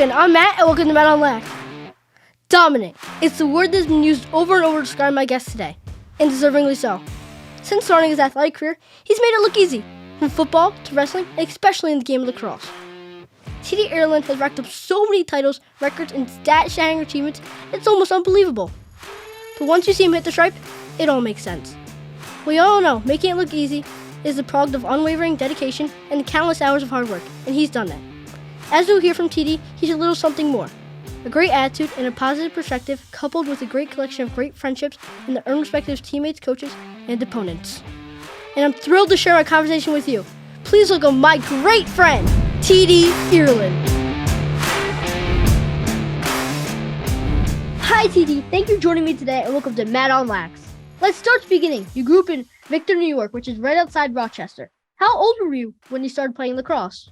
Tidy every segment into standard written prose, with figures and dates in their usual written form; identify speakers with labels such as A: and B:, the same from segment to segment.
A: again. I'm Matt, and welcome to Matt on LAX. Dominant. It's the word that's been used over and over to describe my guest today, and deservingly so. Since starting his athletic career, he's made it look easy, from football to wrestling, and especially in the game of lacrosse. TD Ierlan has racked up so many titles, records, and stat-shattering achievements, it's almost unbelievable. But once you see him hit the stripe, it all makes sense. We all know making it look easy is the product of unwavering dedication and countless hours of hard work, and he's done that. As you'll hear from TD, he's a little something more. A great attitude and a positive perspective, coupled with a great collection of great friendships and the earned respect of his teammates, coaches, and opponents. And I'm thrilled to share my conversation with you. Please welcome my great friend, TD Ierlan. Hi TD, thank you for joining me today and welcome to Matt on LAX. Let's start at the beginning. You grew up in Victor, New York, which is right outside Rochester. How old were you when you started playing lacrosse?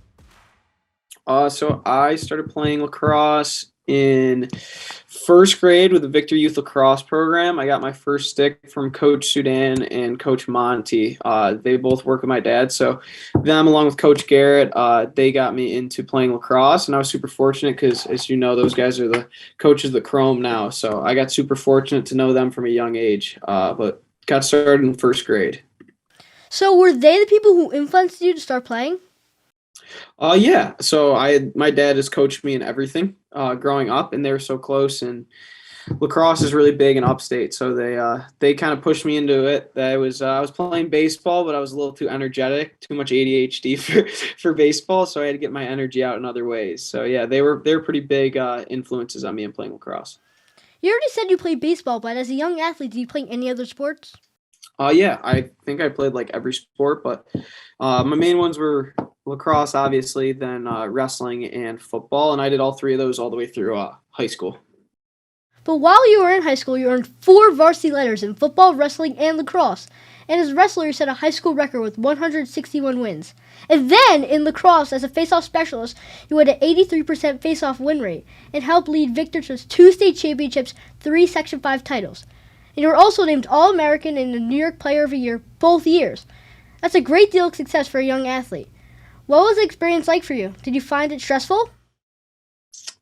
B: So I started playing lacrosse in first grade with the Victor Youth Lacrosse program. I got my first stick from Coach Sudan and Coach Monty. They both work with my dad. So them, along with Coach Garrett, they got me into playing lacrosse. And I was super fortunate because, as you know, those guys are the coaches of the Chrome now. So I got super fortunate to know them from a young age, but got started in first grade.
A: So were they the people who influenced you to start playing?
B: Yeah. So my dad has coached me in everything growing up, and they were so close. And lacrosse is really big in upstate, so they kind of pushed me into it. I was playing baseball, but I was a little too energetic, too much ADHD for baseball, so I had to get my energy out in other ways. So yeah, they were pretty big influences on me in playing lacrosse.
A: You already said you played baseball, but as a young athlete, did you play any other sports?
B: Yeah, I think I played like every sport, but my main ones were lacrosse, obviously, then wrestling and football, and I did all three of those all the way through high school.
A: But while you were in high school, you earned 4 varsity letters in football, wrestling, and lacrosse. And as a wrestler, you set a high school record with 161 wins. And then, in lacrosse, as a face-off specialist, you had an 83% face-off win rate and helped lead Victor to 2 state championships, 3 Section 5 titles. And you were also named All-American and the New York Player of the Year both years. That's a great deal of success for a young athlete. What was the experience like for you? Did you find it stressful?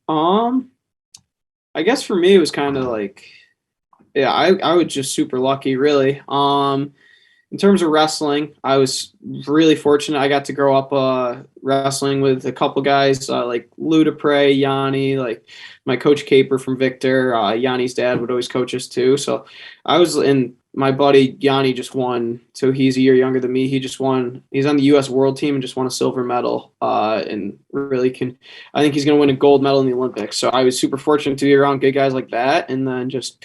B: I guess for me it was kind of like, yeah, I was just super lucky, really. In terms of wrestling, I was really fortunate. I got to grow up wrestling with a couple guys like Lou Dupre, Yanni, like my coach Caper from Victor. Yanni's dad would always coach us too. So I was in. My buddy Yanni just won, so he's a year younger than me. He just won. He's on the U.S. World Team and just won a silver medal. And really I think he's going to win a gold medal in the Olympics. So I was super fortunate to be around good guys like that, and then just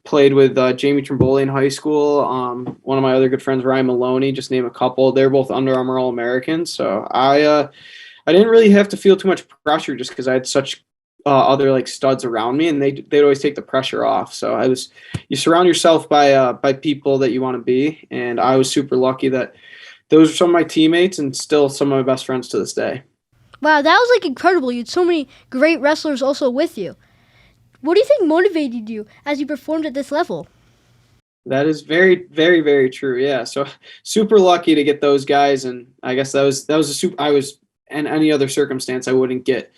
B: played with Jamie Trimboli in high school. One of my other good friends, Ryan Maloney, just name a couple. They're both Under Armour All-Americans. So I didn't really have to feel too much pressure just because I had such other like studs around me, and they'd always take the pressure off. So you surround yourself by people that you want to be, and I was super lucky that those are some of my teammates and still some of my best friends to this day.
A: Wow, that was like incredible. You had so many great wrestlers also with you. What do you think motivated you as you performed at this level?
B: That is very, very, very true. Yeah, so super lucky to get those guys, and I guess that was a super. I was in any other circumstance I wouldn't get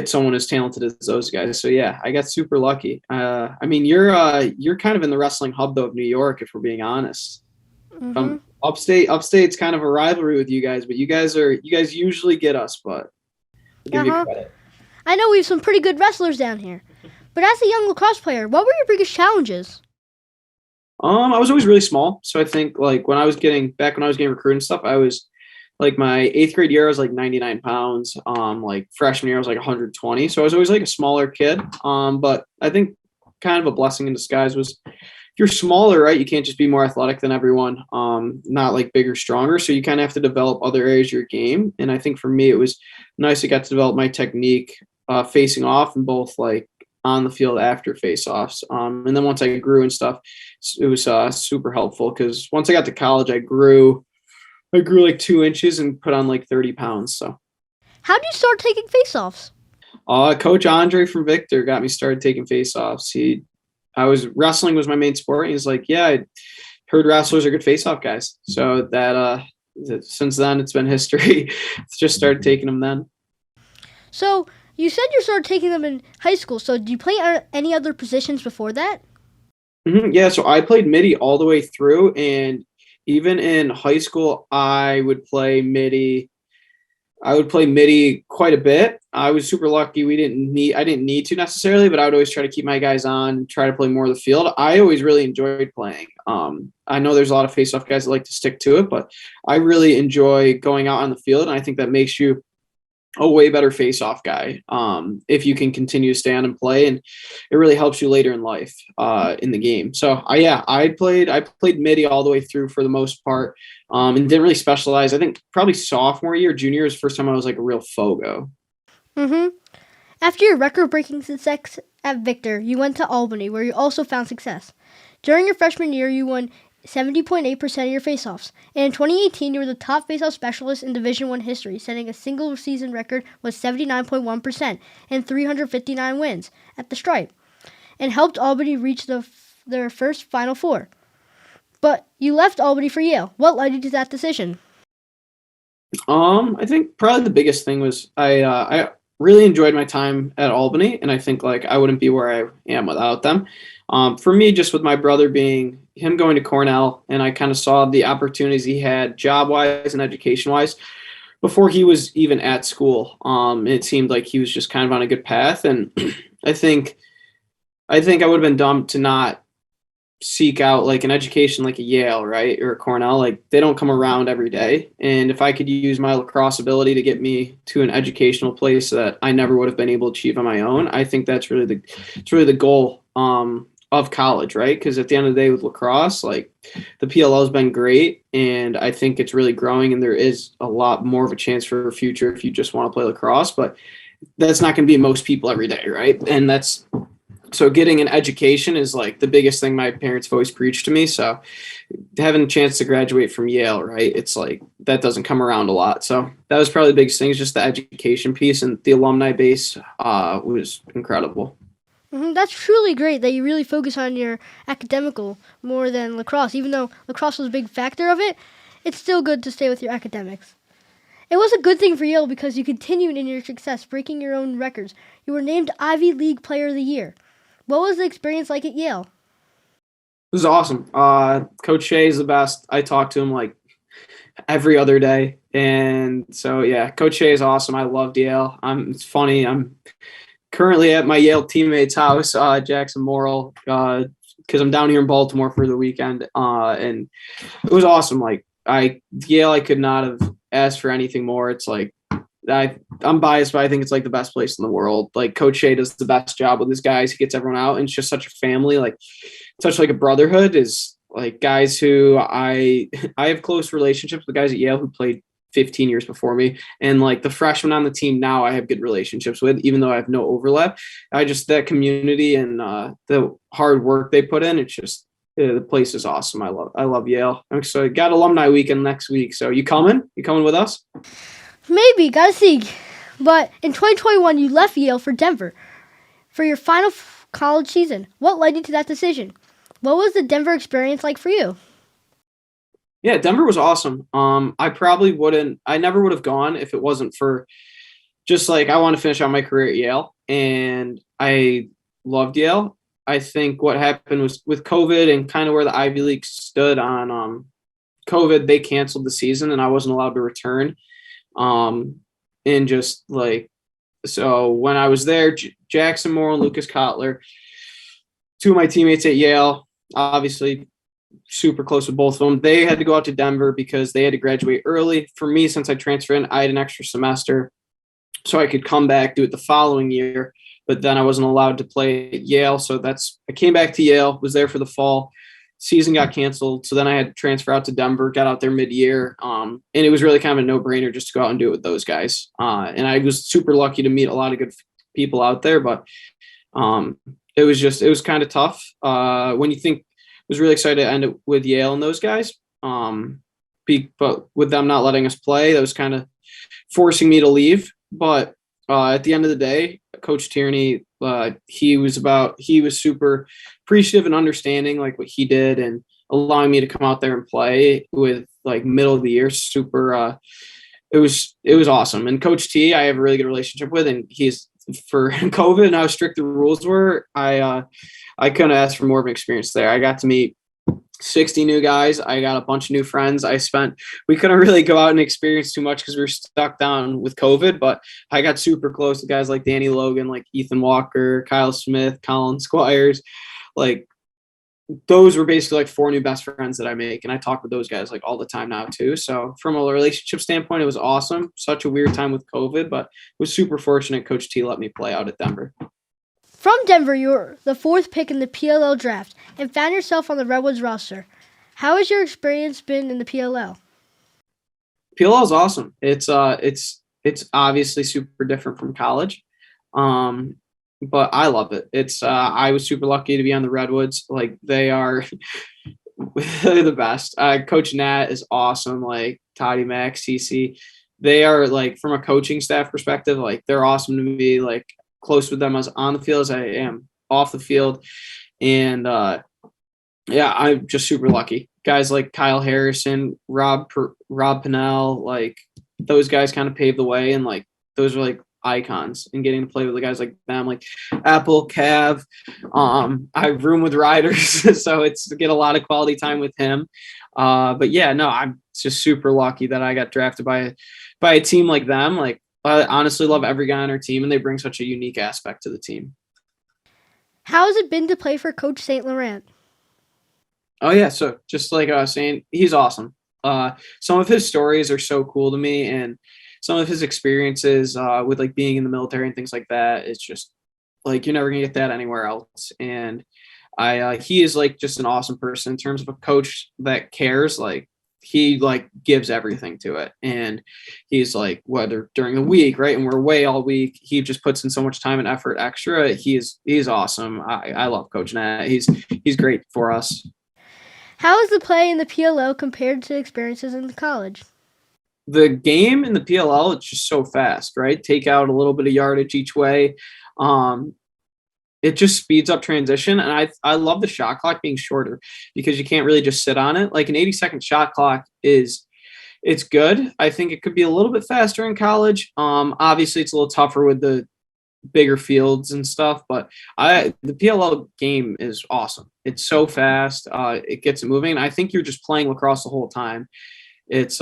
B: someone as talented as those guys. So yeah, I got super lucky. I mean, you're kind of in the wrestling hub though of New York, if we're being honest.
A: Mm-hmm.
B: Upstate's kind of a rivalry with you guys, but you guys usually get us, but I'll give you credit.
A: I know we have some pretty good wrestlers down here. But as a young lacrosse player, what were your biggest challenges?
B: I was always really small. So I think like when I was getting recruited and stuff, I was like my 8th grade year, I was like 99 pounds. Like freshman year, I was like 120. So I was always like a smaller kid. But I think kind of a blessing in disguise was if you're smaller, right, you can't just be more athletic than everyone, not like bigger, stronger. So you kind of have to develop other areas of your game. And I think for me, it was nice I got to develop my technique facing off and both like on the field after face-offs. And then once I grew and stuff, it was super helpful because once I got to college, I grew like 2 inches and put on like 30 pounds. So
A: how did you start taking face-offs?
B: Coach Andre from Victor got me started taking face-offs. Wrestling was my main sport. And he's like, yeah, I heard wrestlers are good face-off guys. So since then it's been history. Just started taking them then.
A: So You said you started taking them in high school, so did you play any other positions before that?
B: Yeah, so I played midi all the way through, and even in high school, I would play midi quite a bit. I was super lucky. I didn't need to necessarily, but I would always try to keep my guys on and try to play more of the field. I always really enjoyed playing. I know there's a lot of face-off guys that like to stick to it, but I really enjoy going out on the field, and I think that makes you a way better face-off guy if you can continue to stay on and play, and it really helps you later in life in the game. So I played midi all the way through for the most part, and didn't really specialize. I think probably sophomore year, junior was the first time I was like a real fogo.
A: Mm-hmm. After your record-breaking success at Victor, you went to Albany, where you also found success. During your freshman year, you won 70.8% of your faceoffs, and in 2018, you were the top faceoff specialist in Division I history, setting a single-season record with 79.1% and 359 wins at the stripe, and helped Albany reach their first Final Four. But you left Albany for Yale. What led you to that decision?
B: I think probably the biggest thing was I really enjoyed my time at Albany, and I think like I wouldn't be where I am without them. For me, just with my brother being him going to Cornell, and I kind of saw the opportunities he had job wise and education wise before he was even at school. It seemed like he was just kind of on a good path, and I think I think I would have been dumb to not seek out like an education like a Yale, right, or a Cornell. Like they don't come around every day. And if I could use my lacrosse ability to get me to an educational place that I never would have been able to achieve on my own, I think that's really the goal of college, right? Because at the end of the day with lacrosse, like the PLL has been great, and I think it's really growing, and there is a lot more of a chance for a future if you just want to play lacrosse, but that's not going to be most people every day, right? And that's so getting an education is like the biggest thing my parents have always preached to me. So having a chance to graduate from Yale, right? It's like that doesn't come around a lot. So that was probably the biggest thing, is just the education piece, and the alumni base was incredible.
A: That's truly great that you really focus on your academical more than lacrosse. Even though lacrosse was a big factor of it, it's still good to stay with your academics. It was a good thing for Yale because you continued in your success, breaking your own records. You were named Ivy League Player of the Year. What was the experience like at Yale?
B: This is awesome. Coach Shea is the best. I talk to him like every other day. And so, yeah, Coach Shea is awesome. I loved Yale. It's funny. I'm currently at my Yale teammate's house, Jackson Morrill, because I'm down here in Baltimore for the weekend. And it was awesome. Like Yale, I could not have asked for anything more. It's like, I'm biased, but I think it's like the best place in the world. Like Coach Shea does the best job with his guys. He gets everyone out, and it's just such a family, like such like a brotherhood. Is like guys who I have close relationships with guys at Yale who played 15 years before me, and like the freshmen on the team now I have good relationships with, even though I have no overlap. I just that community and the hard work they put in. It's just the place is awesome. I love Yale. I'm excited. Got alumni weekend next week, so you coming? You coming with us?
A: Maybe, gotta see. But in 2021, you left Yale for Denver for your final college season. What led you to that decision? What was the Denver experience like for you?
B: Yeah, Denver was awesome. I never would have gone if it wasn't for just like I want to finish out my career at Yale, and I loved Yale. I think what happened was with COVID and kind of where the Ivy League stood on COVID, they canceled the season, and I wasn't allowed to return. And just like, so when I was there, Jackson Moore and Lucas Kotler, two of my teammates at Yale, obviously super close with both of them. They had to go out to Denver because they had to graduate early. For me, since I transferred in, I had an extra semester, so I could come back, do it the following year. But then I wasn't allowed to play at Yale. So I came back to Yale, was there for the fall. Season got canceled. So then I had to transfer out to Denver, got out there mid-year. And it was really kind of a no-brainer just to go out and do it with those guys. And I was super lucky to meet a lot of good people out there, but it was kind of tough. When you think, I was really excited to end it with Yale and those guys. But with them not letting us play, that was kind of forcing me to leave. But at the end of the day, Coach Tierney, he was super appreciative and understanding, like what he did, and allowing me to come out there and play with like middle of the year. Super, it was awesome. And Coach T, I have a really good relationship with, and he's for COVID and how strict the rules were, I couldn't ask for more of an experience there. I got to meet 60 new guys. I got a bunch of new friends. We couldn't really go out and experience too much because we were stuck down with COVID, but I got super close to guys like Danny Logan, like Ethan Walker, Kyle Smith, Colin Squires. Like, those were basically like 4 new best friends that I make. And I talk with those guys like all the time now too. So from a relationship standpoint, it was awesome. Such a weird time with COVID, but was super fortunate Coach T let me play out at Denver.
A: From Denver, you were the 4th pick in the PLL draft and found yourself on the Redwoods roster. How has your experience been in the PLL?
B: PLL is awesome. It's obviously super different from college. But I love it. I was super lucky to be on the Redwoods. Like, they're the best. Coach Nat is awesome. Like, Toddy, Max, CC, they are, like, from a coaching staff perspective, like, they're awesome to me. Like, close with them as on the field as I am off the field. And yeah, I'm just super lucky. Guys like Kyle Harrison, Rob Pennell, like, those guys kind of paved the way, and like, those are like icons, and getting to play with the guys like them, like Apple, Cav. I room with Riders, so it's to get a lot of quality time with him. But yeah, no, I'm just super lucky that I got drafted by a team like them. Like, I honestly love every guy on our team, and they bring such a unique aspect to the team.
A: How has it been to play for Coach St. Laurent?
B: Oh yeah, so just like I was saying, he's awesome. Some of his stories are so cool to me, and some of his experiences with like being in the military and things like that, it's just like, you're never gonna get that anywhere else. And he is like just an awesome person in terms of a coach that cares. Like, he like gives everything to it, and he's like, whether during the week, right, and we're away all week, he just puts in so much time and effort extra. He's awesome. I love Coach Nat. He's great for us.
A: How is the play in the PLL compared to experiences in college?
B: The game in the PLL, it's just so fast, right? Take out a little bit of yardage each way. It just speeds up transition. And I love the shot clock being shorter, because you can't really just sit on it. Like, an 80-second shot clock it's good. I think it could be a little bit faster in college. Obviously it's a little tougher with the bigger fields and stuff, but the PLL game is awesome. It's so fast. It gets it moving. I think you're just playing lacrosse the whole time. It's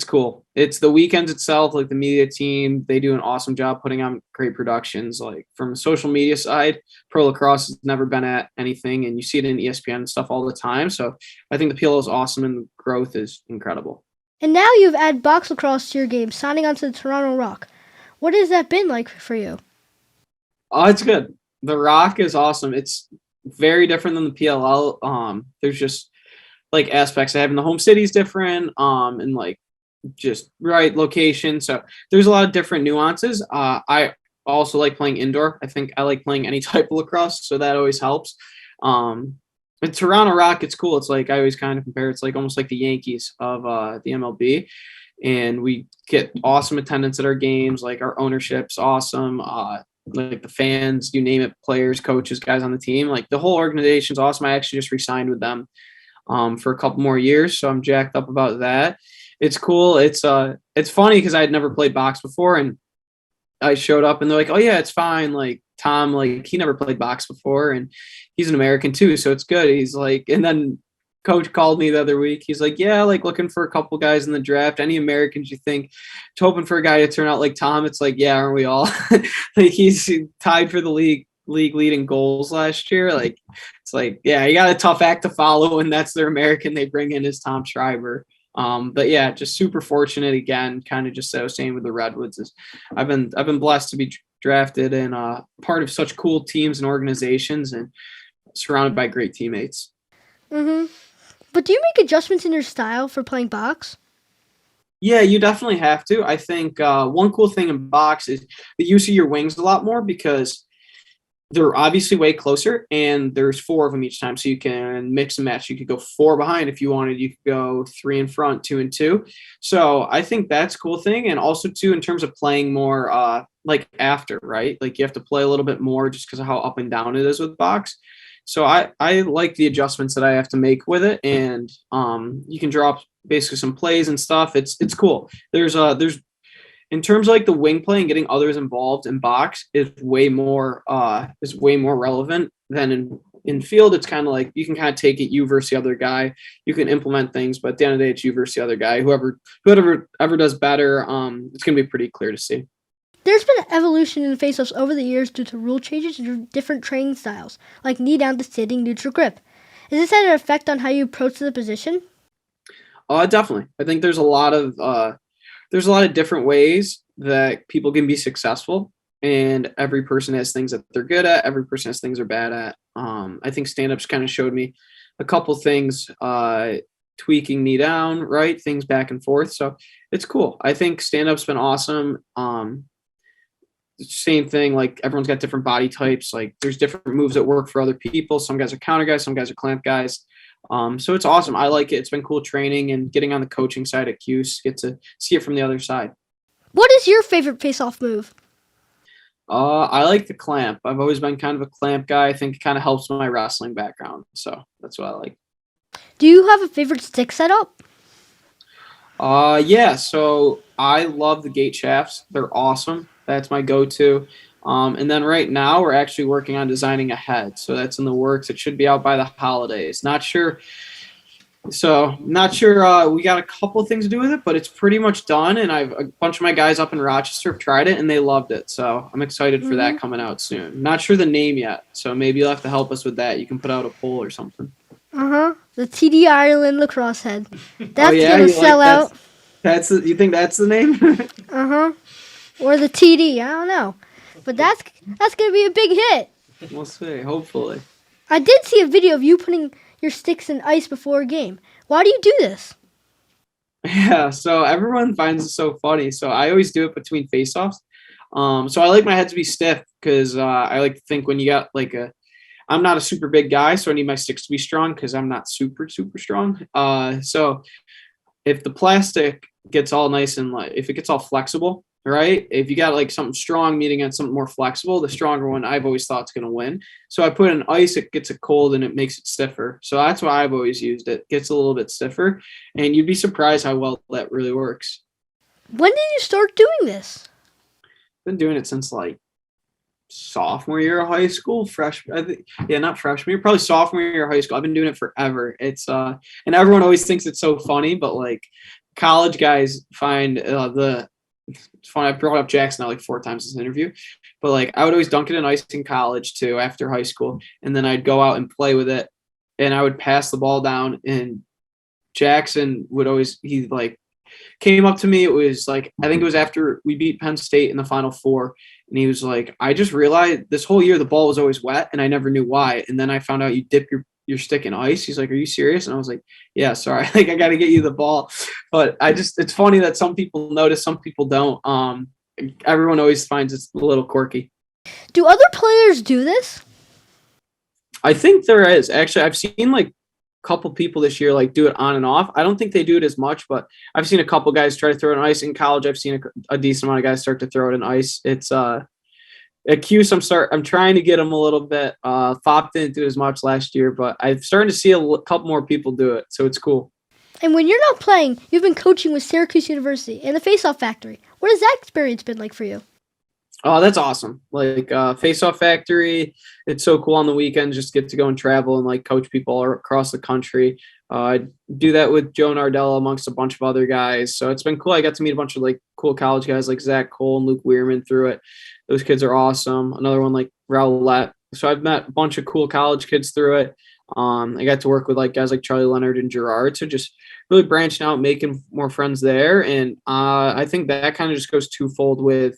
B: cool. It's the weekends itself, like the media team, they do an awesome job putting on great productions. Like, from the social media side, pro lacrosse has never been at anything, and you see it in ESPN and stuff all the time. So I think the PLL is awesome, and the growth is incredible.
A: And now you've added box lacrosse to your game, signing on to the Toronto Rock. What has that been like for you?
B: Oh, it's good. The Rock is awesome. It's very different than the PLL. There's just like aspects of having the home city is different, and like just right location. So there's a lot of different nuances. I also like playing indoor. I think I like playing any type of lacrosse, so that always helps. In Toronto Rock, it's cool. It's like, I always kind of compare, it's like almost like the Yankees of the MLB. And we get awesome attendance at our games. Like, our ownership's awesome. Like, the fans, you name it, players, coaches, guys on the team. Like, the whole organization's awesome. I actually just re-signed with them for a couple more years, so I'm jacked up about that. It's cool. It's funny because I had never played box before, and I showed up and they're like, "Oh yeah, it's fine." Like, Tom, like, he never played box before, and he's an American too, so it's good. He's like, and then coach called me the other week. He's like, "Yeah, like, looking for a couple guys in the draft. Any Americans you think?" Hoping for a guy to turn out like Tom. It's like, yeah, aren't we all? Like, he's tied for the league leading goals last year. Like, it's like, yeah, you got a tough act to follow, and that's their American they bring in is Tom Schreiber. But yeah, just super fortunate again, kind of just, I was saying with the Redwoods, is I've been blessed to be drafted and part of such cool teams and organizations, and surrounded by great teammates.
A: Mm-hmm. But do you make adjustments in your style for playing box?
B: Yeah, you definitely have to. I think one cool thing in box is the use of your wings a lot more, because they're obviously way closer, and there's 4 of them each time. So you can mix and match. You could go 4 behind if you wanted. You could go 3 in front, 2 and 2. So I think that's a cool thing. And also too, in terms of playing more like after, right? Like, you have to play a little bit more just because of how up and down it is with box. So I like the adjustments that I have to make with it. And you can drop basically some plays and stuff. It's cool. There's in terms of like the wing play and getting others involved in box is way more relevant than in field. It's kind of like you can kind of take it you versus the other guy. You can implement things, but at the end of the day, it's you versus the other guy. Whoever does better, it's gonna be pretty clear to see.
A: There's been an evolution in faceoffs over the years due to rule changes and different training styles, like knee down to sitting, neutral grip. Has this had an effect on how you approach the position?
B: Definitely. I think there's a lot of different ways that people can be successful, and every person has things that they're good at. Every person has things they're bad at. I think stand-ups kind of showed me a couple things, tweaking knee down, right, things back and forth. So it's cool. I think stand-up's been awesome. Same thing, like everyone's got different body types. Like there's different moves that work for other people. Some guys are counter guys, some guys are clamp guys. So it's awesome. I like it. It's been cool training and getting on the coaching side at Cuse, get to see it from the other side.
A: What is your favorite face-off move?
B: I like the clamp. I've always been kind of a clamp guy. I think it kind of helps my wrestling background. So that's what I like.
A: Do you have a favorite stick setup?
B: Yeah. So I love the gate shafts. They're awesome. That's my go-to. And then right now we're actually working on designing a head. So that's in the works. It should be out by the holidays. Not sure. We got a couple of things to do with it, but it's pretty much done. And a bunch of my guys up in Rochester have tried it and they loved it. So I'm excited for that coming out soon. Not sure the name yet. So maybe you'll have to help us with that. You can put out a poll or something.
A: The TD Ierlan Lacrosse head. That's gonna sell out.
B: You think that's the name?
A: Or the TD, I don't know. But that's gonna be a big hit.
B: We'll see, hopefully.
A: I did see a video of you putting your sticks in ice before a game. Why do you do this?
B: Yeah, so everyone finds it so funny. So I always do it between face-offs. So I like my head to be stiff because I like to think when you got I'm not a super big guy, so I need my sticks to be strong because I'm not super, super strong. So if the plastic gets all nice and if it gets all flexible, right? If you got like something strong meeting against something more flexible, the stronger one I've always thought is going to win. So I put in ice, it gets it cold and it makes it stiffer. So that's why I've always used it. Gets a little bit stiffer, and you'd be surprised how well that really works.
A: When did you start doing this?
B: Been doing it since like sophomore year of high school, not freshman year, probably sophomore year of high school. I've been doing it forever. It's and everyone always thinks it's so funny, but like college guys find it's funny. I brought up Jackson like 4 times in this interview, but like I would always dunk it in ice in college too after high school, and then I'd go out and play with it, and I would pass the ball down, and Jackson would always came up to me. It was like I think it was after we beat Penn State in the Final Four, and he was like, "I just realized this whole year the ball was always wet, and I never knew why. And then I found out you dip your stick in ice." He's like, "Are you serious?" And I was like, "Yeah, sorry. Like I got to get you the ball." But it's funny that some people notice, some people don't. Everyone always finds it's a little quirky.
A: Do other players do this?
B: I think there is. Actually, I've seen like a couple people this year like do it on and off. I don't think they do it as much, but I've seen a couple guys try to throw it in ice. In college, I've seen a decent amount of guys start to throw it in ice. It's at Cuse, I'm trying to get them a little bit. Fop didn't do as much last year, but I'm starting to see a couple more people do it, so it's cool.
A: And when you're not playing, you've been coaching with Syracuse University and the Face-Off Factory. What has that experience been like for you?
B: Oh, that's awesome. Like Face-Off Factory, it's so cool on the weekends, just get to go and travel and like coach people all across the country. I do that with Joe Nardella amongst a bunch of other guys. So it's been cool. I got to meet a bunch of like cool college guys like Zach Cole and Luke Weirman through it. Those kids are awesome. Another one like Rowlett. So I've met a bunch of cool college kids through it. I got to work with like guys like Charlie Leonard and Gerard. So just really branching out, making more friends there. And I think that kind of just goes twofold with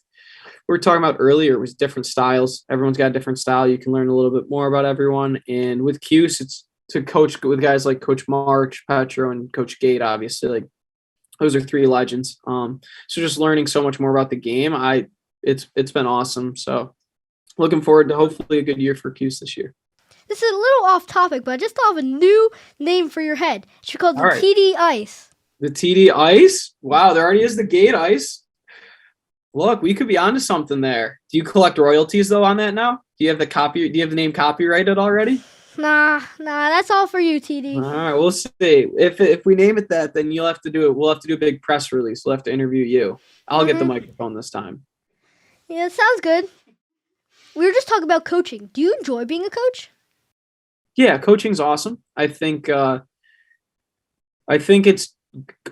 B: we were talking about earlier was different styles. Everyone's got a different style. You can learn a little bit more about everyone. And with Cuse, it's to coach with guys like Coach March, Petro, and Coach Gate, obviously. Like those are 3 legends. So just learning so much more about the game. It's been awesome. So looking forward to hopefully a good year for Cuse this year.
A: This is a little off topic, but I just thought of a new name for your head. It should be called the TD Ice.
B: The TD Ice? Wow, there already is the Gate Ice. Look, we could be onto something there. Do you collect royalties though on that now? Do you have the name copyrighted already?
A: Nah, that's all for you,
B: All
A: TD.
B: right, we'll see. If we name it that, then you'll have to do it. We'll have to do a big press release. We'll have to interview you. I'll get the
A: Mm-hmm.
B: microphone this time.
A: Yeah, sounds good. We were just talking about coaching. Do you enjoy being a coach?
B: Yeah, coaching's awesome. I think it's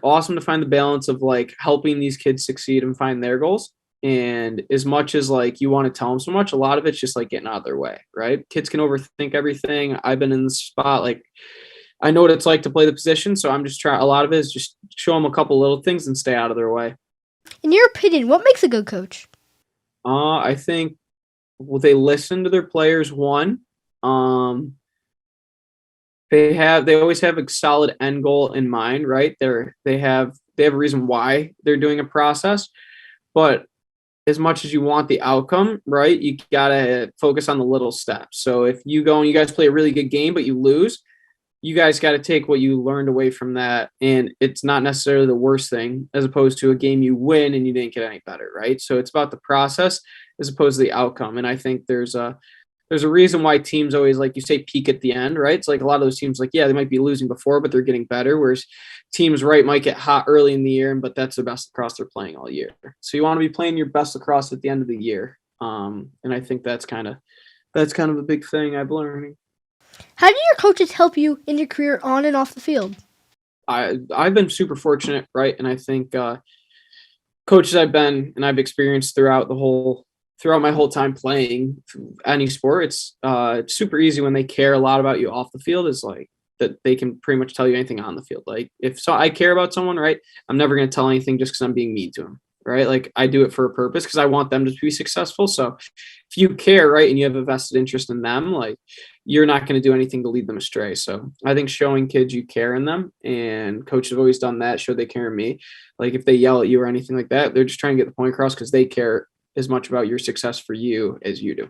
B: awesome to find the balance of like helping these kids succeed and find their goals. And as much as like you want to tell them so much, a lot of it's just like getting out of their way, right? Kids can overthink everything. I've been in the spot, like I know what it's like to play the position, so I'm just trying. A lot of it is just show them a couple little things and stay out of their way.
A: In your opinion, what makes a good coach?
B: I think they listen to their players. One, um, they always have a solid end goal in mind, right? They have a reason why they're doing a process, but as much as you want the outcome, right, you gotta focus on the little steps. So if you go and you guys play a really good game but you lose, you guys got to take what you learned away from that, and it's not necessarily the worst thing as opposed to a game you win and you didn't get any better, right? So it's about the process as opposed to the outcome. And I think there's a reason why teams always, like you say, peak at the end, right? It's like a lot of those teams, like, yeah, they might be losing before, but they're getting better. Whereas teams, right, might get hot early in the year, but that's the best lacrosse they're playing all year. So you want to be playing your best lacrosse at the end of the year. And I think that's kind of a big thing I've learned.
A: How do your coaches help you in your career on and off the field?
B: I've been super fortunate, right? And I think coaches I've experienced throughout my whole time playing any sport, it's super easy when they care a lot about you off the field. Is like that they can pretty much tell you anything on the field. Like if I care about someone, right, I'm never going to tell anything just because I'm being mean to them, right? Like I do it for a purpose because I want them to be successful. So if you care, right, and you have a vested interest in them, like you're not going to do anything to lead them astray. So I think showing kids you care in them, and coaches have always done that, show they care in me. Like if they yell at you or anything like that, they're just trying to get the point across because they care as much about your success for you as you do.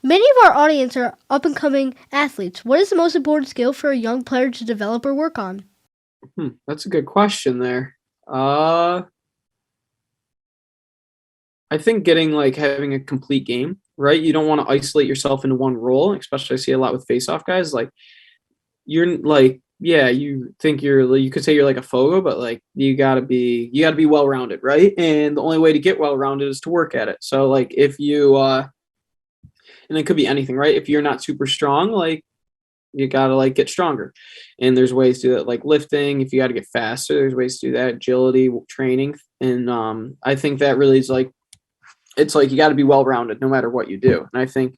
A: Many of our audience are up and coming athletes. What is the most important skill for a young player to develop or work on?
B: That's a good question there. I think having a complete game, right? You don't want to isolate yourself into one role, especially I see a lot with face-off guys. Like you're like, yeah, you could say you're like a fogo, but like you gotta be well-rounded, right? And the only way to get well-rounded is to work at it. So like if you and it could be anything, right? If you're not super strong, like you gotta like get stronger. And there's ways to do that, like lifting. If you gotta get faster, there's ways to do that, agility training. And I think that really is like it's like you got to be well-rounded no matter what you do. And I think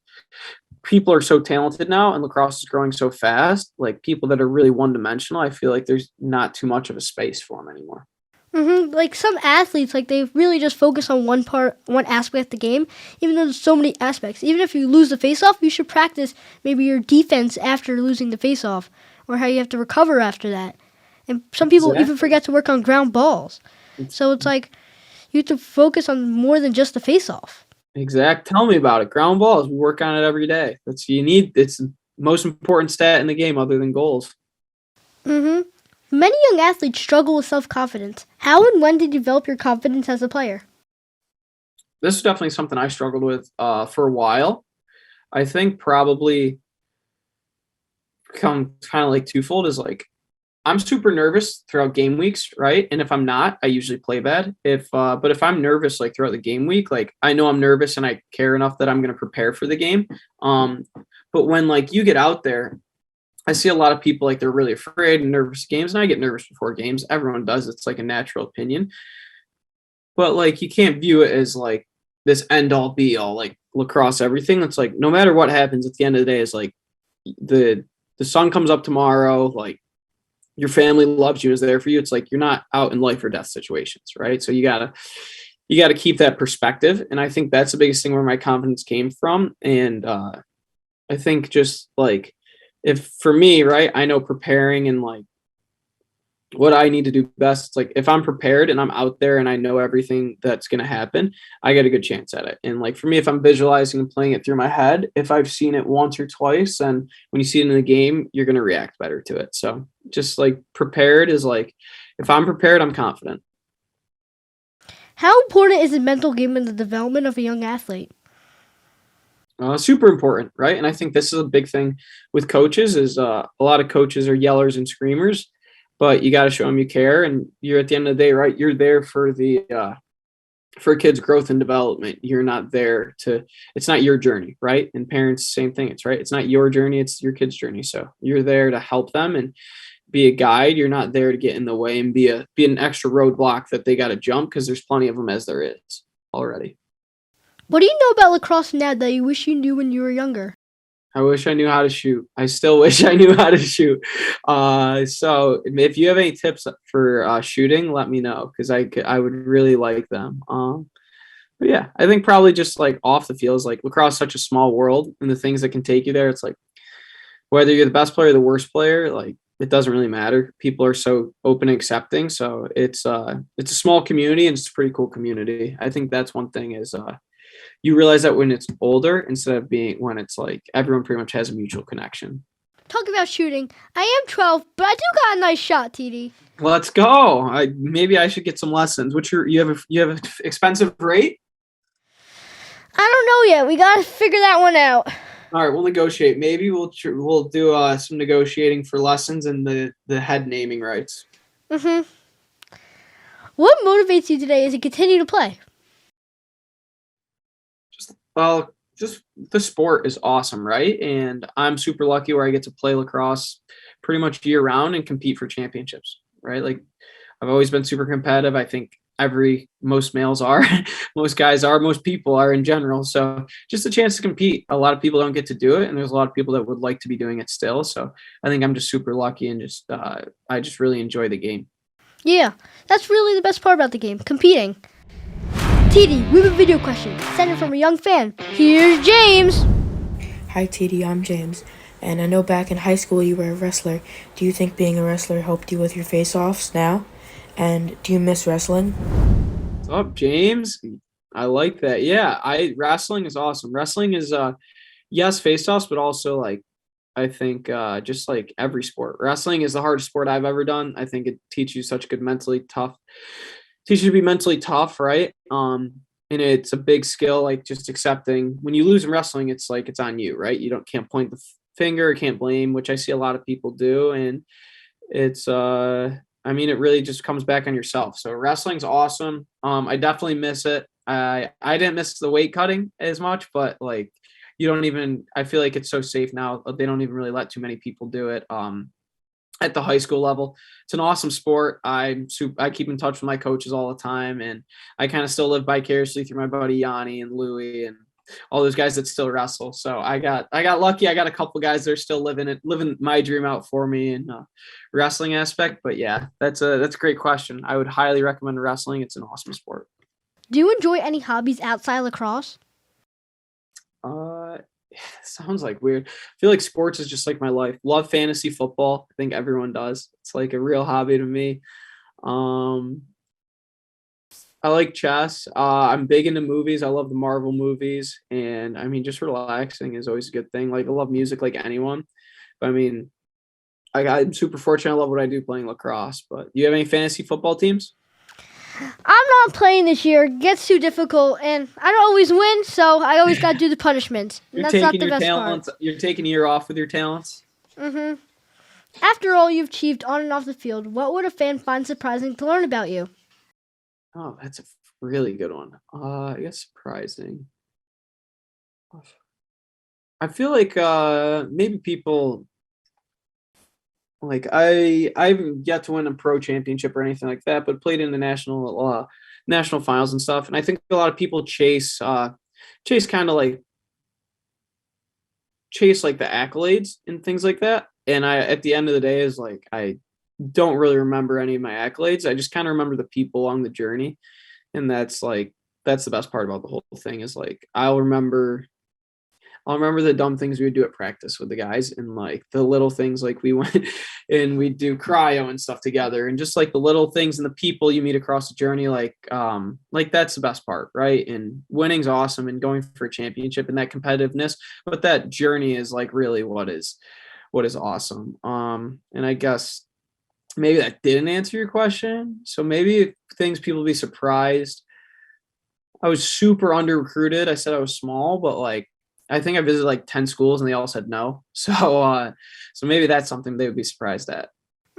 B: people are so talented now and lacrosse is growing so fast, like people that are really one-dimensional, I feel like there's not too much of a space for them anymore.
A: Like some athletes, like they really just focus on one aspect of the game, even though there's so many aspects. Even if you lose the face-off, you should practice maybe your defense after losing the face-off, or how you have to recover after that. And some people even forget to work on ground balls. So it's like you have to focus on more than just the face-off.
B: Tell me about it. Ground balls, we work on it every day. It's the most important stat in the game other than goals.
A: Mm-hmm. Many young athletes struggle with self-confidence. How and when did you develop your confidence as a player?
B: This is definitely something I struggled with for a while. I think probably come kind of like twofold is like I'm super nervous throughout game weeks, right? And if I'm not, I usually play bad. But if I'm nervous like throughout the game week, like I know I'm nervous and I care enough that I'm going to prepare for the game. But when like you get out there, I see a lot of people like they're really afraid and nervous games, and I get nervous before games. Everyone does. It's like a natural opinion. But like you can't view it as like this end all be all like lacrosse everything. It's like no matter what happens at the end of the day is like the sun comes up tomorrow, like your family loves you, is there for you. It's like you're not out in life or death situations, right? So you gotta keep that perspective. And I think that's the biggest thing where my confidence came from. And I think just like if for me, right, I know preparing and like what I need to do best. It's like if I'm prepared and I'm out there and I know everything that's going to happen, I get a good chance at it. And like for me, if I'm visualizing and playing it through my head, if I've seen it once or twice, and when you see it in the game, you're going to react better to it. So just like prepared is like if I'm prepared, I'm confident.
A: How important is the mental game in the development of a young athlete?
B: super important, right? And I think this is a big thing with coaches is a lot of coaches are yellers and screamers, but you got to show them you care. And you're at the end of the day, right? You're there for for kids' growth and development. You're not there to, it's not your journey, right? And parents, same thing. It's right. It's not your journey. It's your kid's journey. So you're there to help them and be a guide. You're not there to get in the way and be an extra roadblock that they got to jump, because there's plenty of them as there is already.
A: What do you know about lacrosse now that you wish you knew when you were younger?
B: I wish I knew how to shoot. I still wish I knew how to shoot. So if you have any tips for shooting, let me know, because I would really like them. But yeah, I think probably just like off the field is like lacrosse is such a small world, and the things that can take you there. It's like whether you're the best player or the worst player, like it doesn't really matter. People are so open and accepting. So it's a small community, and it's a pretty cool community. I think that's one thing is you realize that when it's older instead of being when it's like everyone pretty much has a mutual connection.
A: Talking about shooting, I am 12, but I do got a nice shot, TD.
B: Let's go. Maybe I should get some lessons. You have an expensive rate?
A: I don't know yet. We got to figure that one out.
B: All right, we'll negotiate. Maybe we'll do some negotiating for lessons and the head naming rights.
A: Mm-hmm. What motivates you today as you continue to play?
B: Just the sport is awesome, right? And I'm super lucky where I get to play lacrosse pretty much year round and compete for championships, right? Like I've always been super competitive. I think most males are, most guys are, most people are in general. So just a chance to compete. A lot of people don't get to do it, and there's a lot of people that would like to be doing it still. So I think I'm just super lucky, and I just really enjoy the game.
A: Yeah, that's really the best part about the game, competing. TD, we have a video question sent in from a young fan. Here's James.
C: Hi TD, I'm James, and I know back in high school you were a wrestler. Do you think being a wrestler helped you with your face-offs now? And do you miss wrestling?
B: What's up, James? I like that. Yeah, wrestling is awesome. Wrestling is yes, face-offs, but also like I think just like every sport. Wrestling is the hardest sport I've ever done. I think it teaches you such good teaches you to be mentally tough, right? And it's a big skill, like just accepting when you lose in wrestling, it's like it's on you, right? You can't point the finger, can't blame, which I see a lot of people do, and it's I mean, it really just comes back on yourself. So wrestling's awesome. I definitely miss it. I didn't miss the weight cutting as much, but like you don't even. I feel like it's so safe now. They don't even really let too many people do it. At the high school level, it's an awesome sport. I keep in touch with my coaches all the time, and I kind of still live vicariously through my buddy Yanni and Louie and all those guys that still wrestle. So I got lucky. I got a couple guys that are still living my dream out for me in wrestling aspect. But yeah, that's a great question. I would highly recommend wrestling. It's an awesome sport.
A: Do you enjoy any hobbies outside lacrosse?
B: Sounds like weird. I feel like sports is just like my life. Love fantasy football. I think everyone does. It's like a real hobby to me. Um, I like chess. I'm big into movies. I love the Marvel movies, and I mean, just relaxing is always a good thing. Like I love music, like anyone. But I mean, I'm super fortunate. I love what I do playing lacrosse. But do you have any fantasy football teams?
A: I'm not playing this year. It gets too difficult, and I don't always win, so I always got to do the punishments. And that's not the best part.
B: You're taking a year off with your talents.
A: Mm-hmm. After all you've achieved on and off the field, what would a fan find surprising to learn about you?
B: Oh, that's a really good one. I guess surprising. I feel like maybe people like I haven't yet to win a pro championship or anything like that, but played in the national finals and stuff. And I think a lot of people chase kind of like chase like the accolades and things like that. And I at the end of the day is like I don't really remember any of my accolades. I just kind of remember the people along the journey. And that's the best part about the whole thing is like I'll remember the dumb things we would do at practice with the guys, and like the little things like we went and we'd do cryo and stuff together, and just like the little things and the people you meet across the journey, like that's the best part, right? And winning's awesome and going for a championship and that competitiveness, but that journey is like really what is awesome. And I guess maybe that didn't answer your question. So maybe things people be surprised. I was super under recruited. I said I was small, but like I think I visited like 10 schools and they all said no. So maybe that's something they would be surprised at.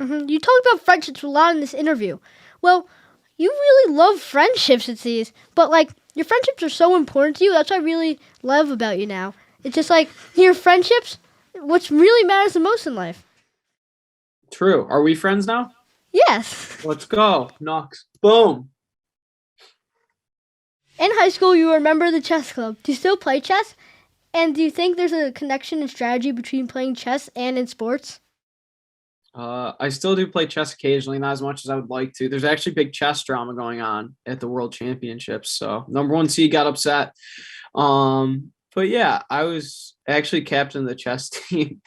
A: You talked about friendships a lot in this interview. Well, you really love friendships, it seems. But, like, your friendships are so important to you. That's what I really love about you now. It's just like your friendships, what really matters the most in life.
B: True. Are we friends now?
A: Yes.
B: Let's go. Knox. Boom.
A: In high school, you were a member of the chess club. Do you still play chess? And do you think there's a connection and strategy between playing chess and in sports?
B: I still do play chess occasionally, not as much as I would like to. There's actually big chess drama going on at the World Championships. So number one seed got upset. But yeah, I was actually captain of the chess team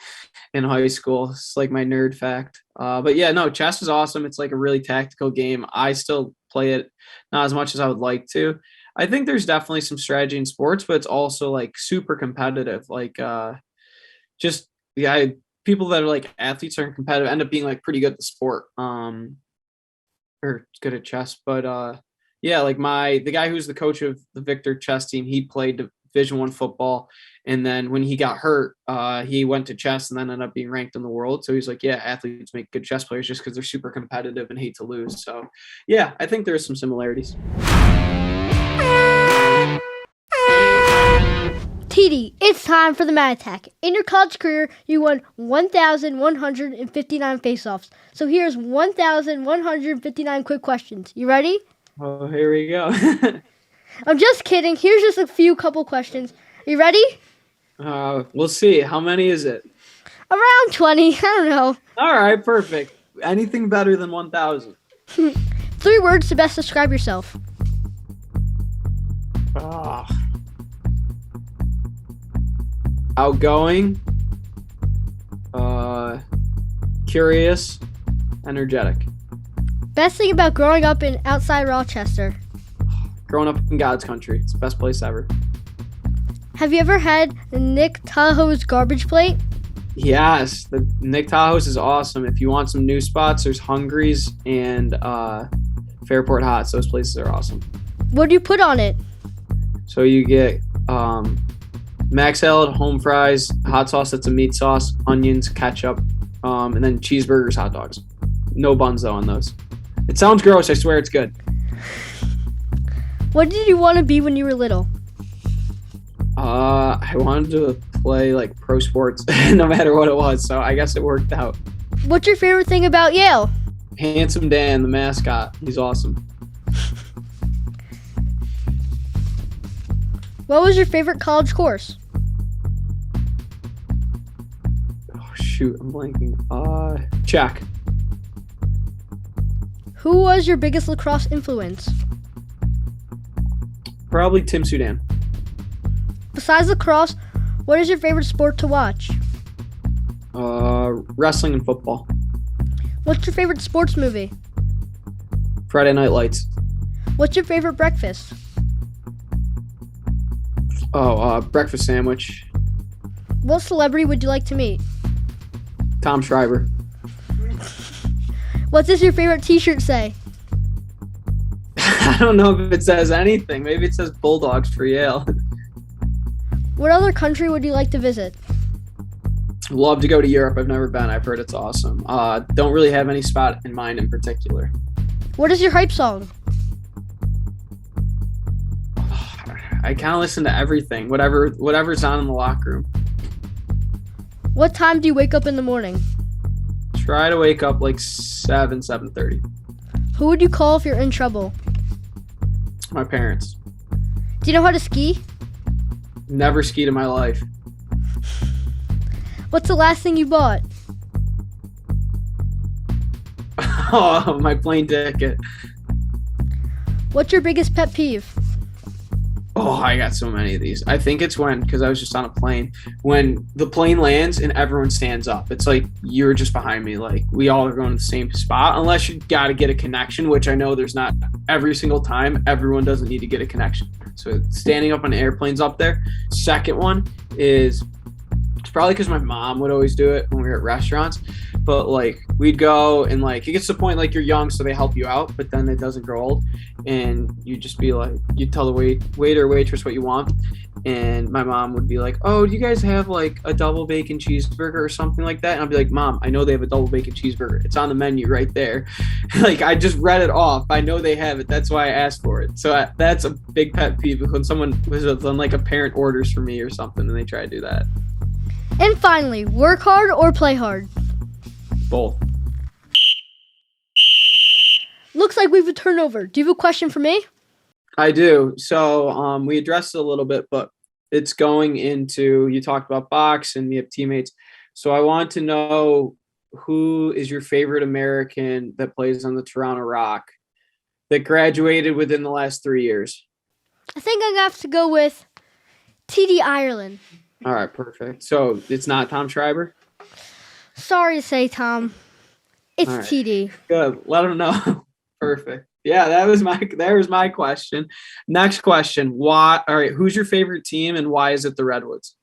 B: in high school. It's like my nerd fact. But yeah, no, chess is awesome. It's like a really tactical game. I still play it not as much as I would like to. I think there's definitely some strategy in sports, but it's also like super competitive. Like people that are like athletes are competitive end up being like pretty good at the sport. Or good at chess. But yeah, like the guy who's the coach of the Victor chess team, he played Division I football. And then when he got hurt, he went to chess and then ended up being ranked in the world. So he's like, yeah, athletes make good chess players just because they're super competitive and hate to lose. So yeah, I think there's some similarities.
A: TD, it's time for the Mad Attack. In your college career, you won 1,159 face-offs. So here's 1,159 quick questions. You ready?
B: Oh, here we go.
A: I'm just kidding. Here's just a couple questions. You ready?
B: We'll see. How many is it?
A: Around 20. I don't know.
B: All right, perfect. Anything better than 1,000.
A: 3 words to best describe yourself.
B: Outgoing, curious, energetic.
A: Best thing about growing up in outside Rochester.
B: Growing up in God's country. It's the best place ever.
A: Have you ever had Nick Tahoe's garbage plate?
B: Yes, the Nick Tahoe's is awesome. If you want some new spots, there's Hungry's and Fairport Hots. Those places are awesome.
A: What do you put on it?
B: So you get mac salad, home fries, hot sauce that's a meat sauce, onions, ketchup, and then cheeseburgers, hot dogs. No buns, though, on those. It sounds gross. I swear it's good.
A: What did you want to be when you were little?
B: I wanted to play, like, pro sports no matter what it was, so I guess it worked out.
A: What's your favorite thing about Yale?
B: Handsome Dan, the mascot. He's awesome.
A: What was your favorite college course?
B: Oh, shoot. I'm blanking. Check.
A: Who was your biggest lacrosse influence?
B: Probably Tim Sudan.
A: Besides lacrosse, what is your favorite sport to watch?
B: Wrestling and football.
A: What's your favorite sports movie?
B: Friday Night Lights.
A: What's your favorite breakfast?
B: Breakfast sandwich.
A: What celebrity would you like to meet?
B: Tom Schreiber.
A: What does your favorite t-shirt say?
B: I don't know if it says anything. Maybe it says Bulldogs for Yale.
A: What other country would you like to visit?
B: Love to go to Europe. I've never been. I've heard it's awesome. Don't really have any spot in mind in particular.
A: What is your hype song?
B: I kind of listen to everything, whatever's on in the locker room.
A: What time do you wake up in the morning?
B: Try to wake up like 7:30.
A: Who would you call if you're in trouble?
B: My parents.
A: Do you know how to ski?
B: Never skied in my life.
A: What's the last thing you bought?
B: Oh, my plane ticket.
A: What's your biggest pet peeve?
B: Oh, I got so many of these. I think it's because I was just on a plane, when the plane lands and everyone stands up. It's like you're just behind me. Like we all are going to the same spot, unless you got to get a connection, which I know there's not every single time. Everyone doesn't need to get a connection. So standing up on airplanes up there. Second one is, it's probably because my mom would always do it when we were at restaurants. But like we'd go and like it gets to the point like you're young, so they help you out, but then it doesn't grow old. And you just be like, you tell the waiter or waitress what you want, and my mom would be like, "Oh, do you guys have like a double bacon cheeseburger or something like that?" And I'd be like, "Mom, I know they have a double bacon cheeseburger. It's on the menu right there." Like, I just read it off. I know they have it. That's why I asked for it. So that's a big pet peeve when someone when like a parent orders for me or something and they try to do that.
A: And finally, work hard or play hard?
B: Both.
A: Looks like we have a turnover. Do you have a question for me?
B: I do. So we addressed it a little bit, but it's going into, you talked about box and we have teammates. So I want to know, who is your favorite American that plays on the Toronto Rock that graduated within the last 3 years?
A: I think I'm going to have to go with TD Ierlan.
B: All right, perfect. So it's not Tom Schreiber?
A: Sorry to say, Tom. It's
B: All right.
A: TD.
B: Good. Let him know. Perfect. Yeah, that was my question. Next question. All right, who's your favorite team and why is it the Redwoods?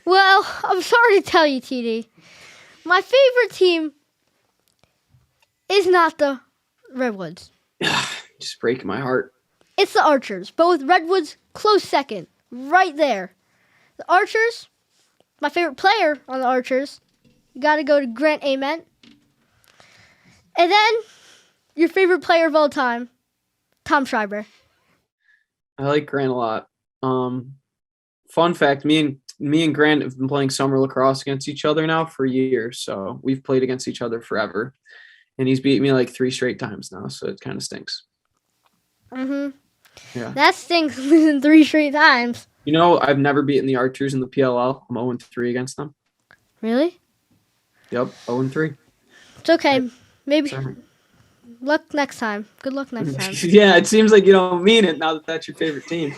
A: Well, I'm sorry to tell you, TD. My favorite team is not the Redwoods.
B: Just breaking my heart.
A: It's the Archers, but with Redwoods close second, right there. The Archers, my favorite player on the Archers, you got to go to Grant Ament. And then your favorite player of all time, Tom Schreiber.
B: I like Grant a lot. Fun fact, me and Grant have been playing summer lacrosse against each other now for years. So we've played against each other forever. And he's beat me like 3 straight times now, so it kind of stinks.
A: Mm-hmm.
B: Yeah.
A: That stinks, losing 3 straight times.
B: You know, I've never beaten the Archers in the PLL. I'm 0-3 against them.
A: Really?
B: Yep, 0-3.
A: It's okay. Maybe
B: Sorry.
A: luck next time. Good luck next time.
B: Yeah, it seems like you don't mean it now that that's your favorite team.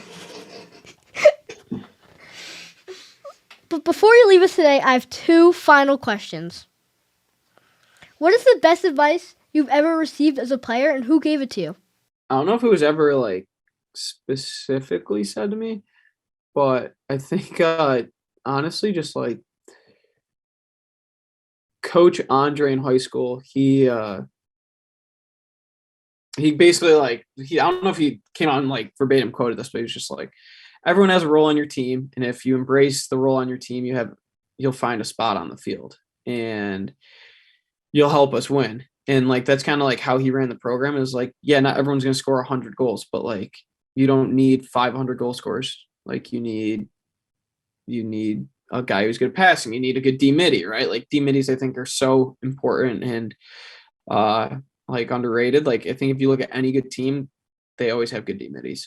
A: But before you leave us today, I have 2 final questions. What is the best advice you've ever received as a player, and who gave it to you?
B: I don't know if it was ever like specifically said to me, but I think honestly, just like Coach Andre in high school, he basically I don't know if he came out and like verbatim quoted this, but he was just like, everyone has a role on your team, and if you embrace the role on your team, you'll find a spot on the field and you'll help us win. And like that's kind of like how he ran the program. Is like, yeah, not everyone's gonna score 100 goals, but like you don't need 500 goal scorers. Like you need a guy who's good at passing. You need a good D-midi, right? Like D-midis, I think, are so important and like underrated. Like I think if you look at any good team, they always have good D-midis.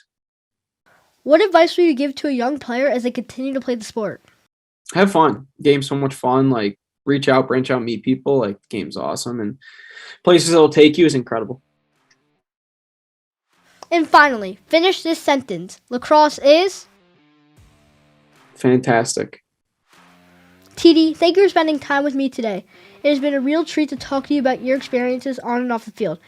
A: What advice would you give to a young player as they continue to play the sport?
B: Have fun. Game's so much fun. Like reach out, branch out, meet people. Like the game's awesome, and places it'll take you is incredible.
A: And finally, finish this sentence. Lacrosse is?
B: Fantastic.
A: TD, thank you for spending time with me today. It has been a real treat to talk to you about your experiences on and off the field.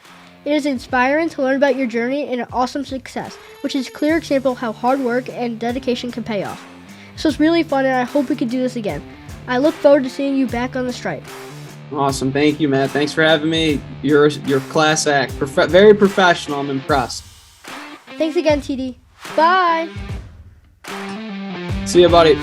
A: It is inspiring to learn about your journey and an awesome success, which is a clear example of how hard work and dedication can pay off. So it's really fun, and I hope we can do this again. I look forward to seeing you back on the stripe.
B: Awesome. Thank you, Matt. Thanks for having me. You're class act. Very professional. I'm impressed.
A: Thanks again, TD. Bye.
B: See you, buddy.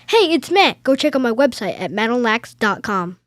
A: Hey, it's Matt. Go check out my website at mattonlax.com.